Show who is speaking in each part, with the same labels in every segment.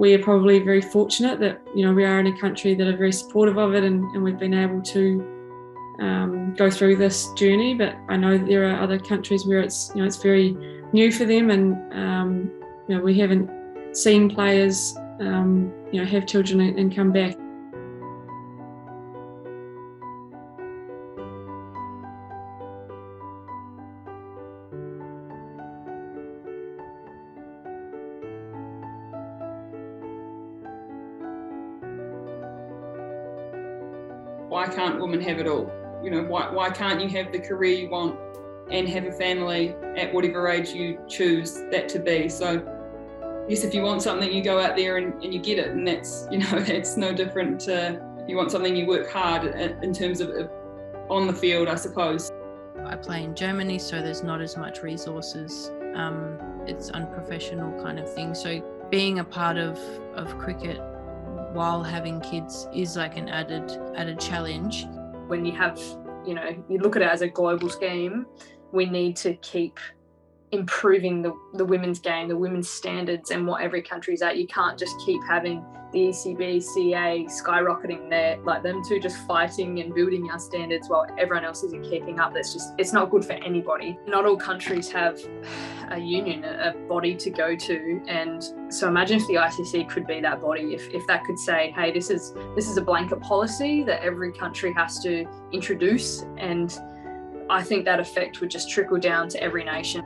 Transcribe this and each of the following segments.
Speaker 1: we are probably very fortunate that, you know, we are in a country that are very supportive of it, and we've been able to go through this journey. But I know that there are other countries where it's, you know, it's very new for them, and you know, we haven't seen players you know, have children and come back.
Speaker 2: Why can't women have it all? You know, why can't you have the career you want and have a family at whatever age you choose that to be? So yes, if you want something, you go out there and you get it, and that's, you know, it's no different to if you want something, you work hard in terms of on the field, I suppose.
Speaker 3: I play in Germany, so there's not as much resources. It's unprofessional kind of thing. So being a part of cricket while having kids is like an added challenge.
Speaker 4: When you have, you know, you look at it as a global scheme, we need to keep improving the women's game, the women's standards and what every country's at. You can't just keep having the ECB, CA skyrocketing there, like them two just fighting and building our standards while everyone else isn't keeping up. It's not good for anybody. Not all countries have a union, a body to go to, and so imagine if the ICC could be that body, if that could say, hey, this is a blanket policy that every country has to introduce, and I think that effect would just trickle down to every nation.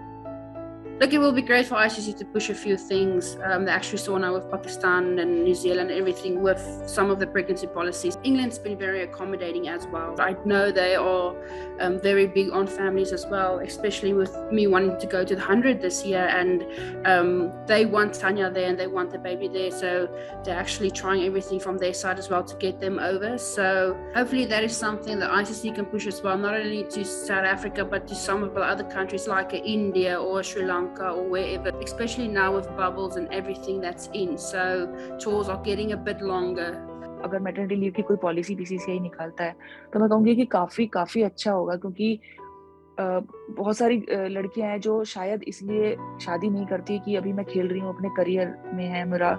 Speaker 5: Look, it will be great for ICC to push a few things. They actually saw now with Pakistan and New Zealand, everything with some of the pregnancy policies. England's been very accommodating as well. I know they are very big on families as well, especially with me wanting to go to the 100 this year, and they want Tanya there and they want the baby there. So they're actually trying everything from their side as well to get them over. So hopefully that is something that ICC can push as well, not only to South Africa, but to some of the other countries like India or Sri Lanka or wherever, especially now with bubbles and everything that's in. So tours are getting a bit longer.
Speaker 6: अगर maternity leave की कोई policy BCCI निकालता है तो मैं कहूँगी कि काफ़ी अच्छा होगा, क्योंकि बहुत सारी लड़कियां हैं जो शायद इसलिए शादी नहीं करती कि अभी मैं खेल रही हूँ, अपने करियर में है, मेरा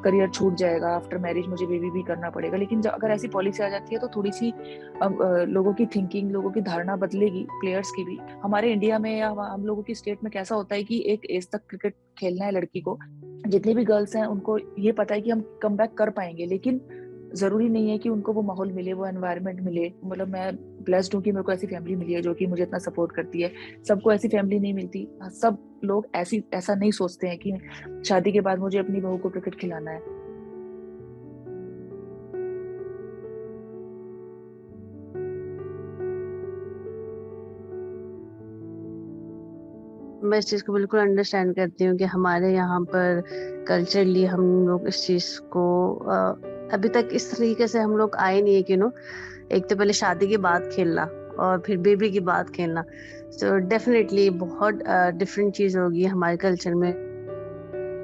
Speaker 6: करियर छूट जाएगा, आफ्टर मैरिज मुझे बेबी भी करना पड़ेगा। लेकिन अगर ऐसी पॉलिसी आ जाती है तो थोड़ी सी लोगों की थिंकिंग, लोगों की धारणा बदलेगी, प्लेयर्स की भी। हमारे इंडिया में या हम लोगों की स्टेट में कैसा होता है कि एक एज तक क्रिकेट खेलना है लड़की को, जितनी भी गर्ल्स हैं उनको ये पता है कि हम कम बैक कर पाएंगे, लेकिन जरूरी नहीं है कि उनको वो माहौल मिले, वो एनवायरनमेंट मिले। मतलब मैं ब्लेस्ड हूँ कि मेरे को ऐसी फैमिली मिली है जो कि मुझे इतना सपोर्ट करती है। सबको ऐसी फैमिली नहीं मिलती, सब लोग ऐसा नहीं सोचते हैं कि शादी के बाद मुझे अपनी बहू को क्रिकेट खिलाना है।
Speaker 7: मैं इस चीज़ को बिल्कुल अंडरस्टैंड करती हूँ कि हमारे यहाँ पर कल्चरली हम लोग इस चीज़ को अभी तक इस तरीके से हम लोग आए नहीं है कि एक तो पहले शादी के बाद खेलना और फिर बेबी के बाद खेलना। तो डेफिनेटली बहुत डिफरेंट चीज़ होगी हमारे कल्चर में।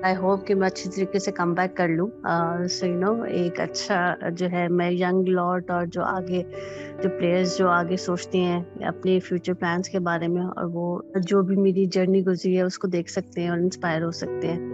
Speaker 7: आई होप कि मैं अच्छी तरीके से कम बैक कर लूँ। सो एक अच्छा जो है मैं यंग लॉट और जो आगे जो प्लेयर्स जो आगे सोचते हैं अपने फ्यूचर प्लान्स के बारे में, और वो जो भी मेरी जर्नी गुजरी है उसको देख सकते हैं और इंस्पायर हो सकते हैं।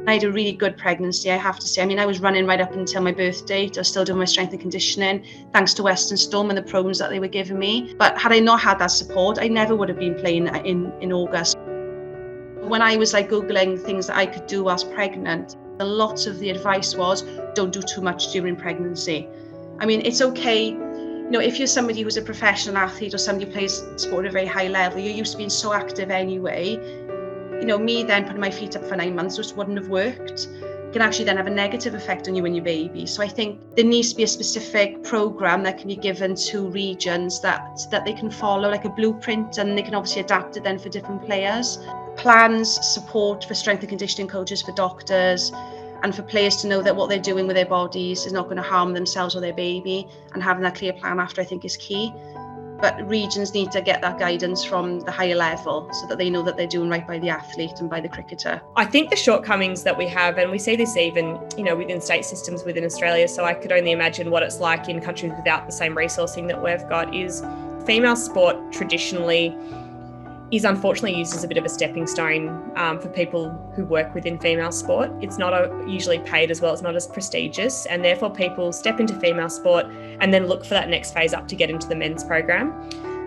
Speaker 8: I had a really good pregnancy, I have to say. I mean, I was running right up until my birth date. I was still doing my strength and conditioning, thanks to Western Storm and the programs that they were giving me. But had I not had that support, I never would have been playing in August. When I was like Googling things that I could do whilst pregnant, a lot of the advice was, don't do too much during pregnancy. I mean, it's okay, if you're somebody who's a professional athlete or somebody who plays sport at a very high level, you're used to being so active anyway. Me then putting my feet up for 9 months just wouldn't have worked. It can actually then have a negative effect on you and your baby. So I think there needs to be a specific program that can be given to regions that they can follow, like a blueprint, and they can obviously adapt it then for different players. Plans, support for strength and conditioning coaches, for doctors, and for players to know that what they're doing with their bodies is not going to harm themselves or their baby, and having that clear plan after, I think, is key. But regions need to get that guidance from the higher level so that they know that they're doing right by the athlete and by the cricketer.
Speaker 9: I think the shortcomings that we have, and we see this even, within state systems within Australia, so I could only imagine what it's like in countries without the same resourcing that we've got, is female sport traditionally is unfortunately used as a bit of a stepping stone for people who work within female sport. It's not usually paid as well, it's not as prestigious, and therefore people step into female sport and then look for that next phase up to get into the men's program.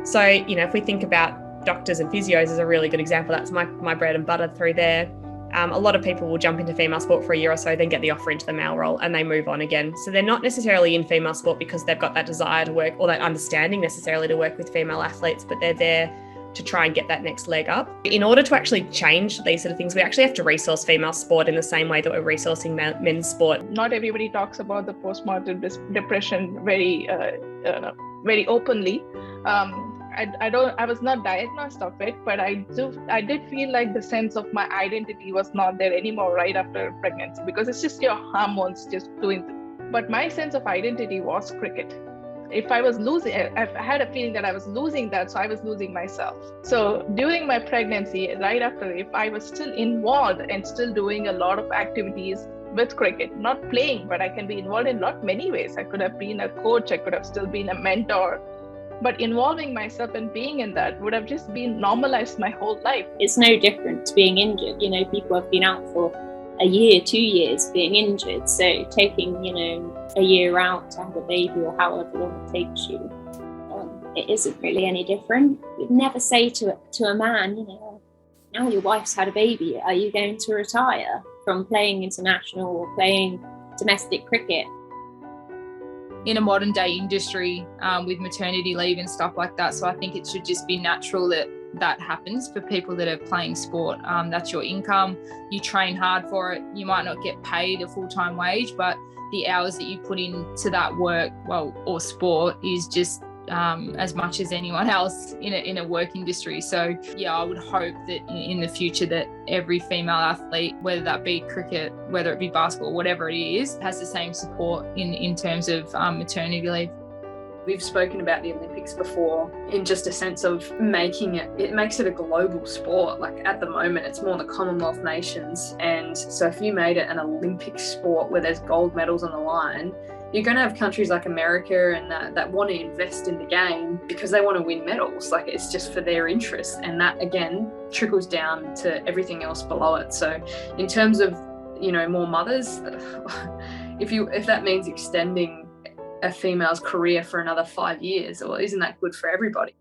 Speaker 9: So, if we think about doctors and physios as a really good example, that's my bread and butter through there. A lot of people will jump into female sport for a year or so, then get the offer into the male role and they move on again. So they're not necessarily in female sport because they've got that desire to work or that understanding necessarily to work with female athletes, but they're there to try and get that next leg up. In order to actually change these sort of things, we actually have to resource female sport in the same way that we're resourcing men's sport.
Speaker 10: Not everybody talks about the postpartum depression very openly. I was not diagnosed of it, but I did feel like the sense of my identity was not there anymore right after pregnancy, because it's just your hormones just doing this. But my sense of identity was cricket. If I was losing, I had a feeling that I was losing that, so I was losing myself. So during my pregnancy, right after, if I was still involved and still doing a lot of activities with cricket, not playing, but I can be involved in many ways. I could have been a coach, I could have still been a mentor, but involving myself and being in that would have just been normalized my whole life.
Speaker 11: It's no different to being injured. People have been out for a year, 2 years being injured. So taking, a year out to have a baby or however long it takes you, it isn't really any different. You'd never say to a man, now your wife's had a baby, are you going to retire from playing international or playing domestic cricket?
Speaker 12: In a modern day industry with maternity leave and stuff like that. So I think it should just be natural that happens for people that are playing sport. That's your income. You train hard for it. You might not get paid a full-time wage, but the hours that you put into that work, or sport, is just as much as anyone else in a work industry. So yeah, I would hope that in the future that every female athlete, whether that be cricket, whether it be basketball, whatever it is, has the same support in terms of maternity leave.
Speaker 4: We've spoken about the Olympics before in just a sense of it makes it a global sport. Like at the moment, it's more the Commonwealth nations. And so if you made it an Olympic sport where there's gold medals on the line, you're going to have countries like America and that want to invest in the game because they want to win medals. Like it's just for their interest. And that again trickles down to everything else below it. So in terms of, more mothers, if that means extending a female's career for another 5 years, or isn't that good for everybody?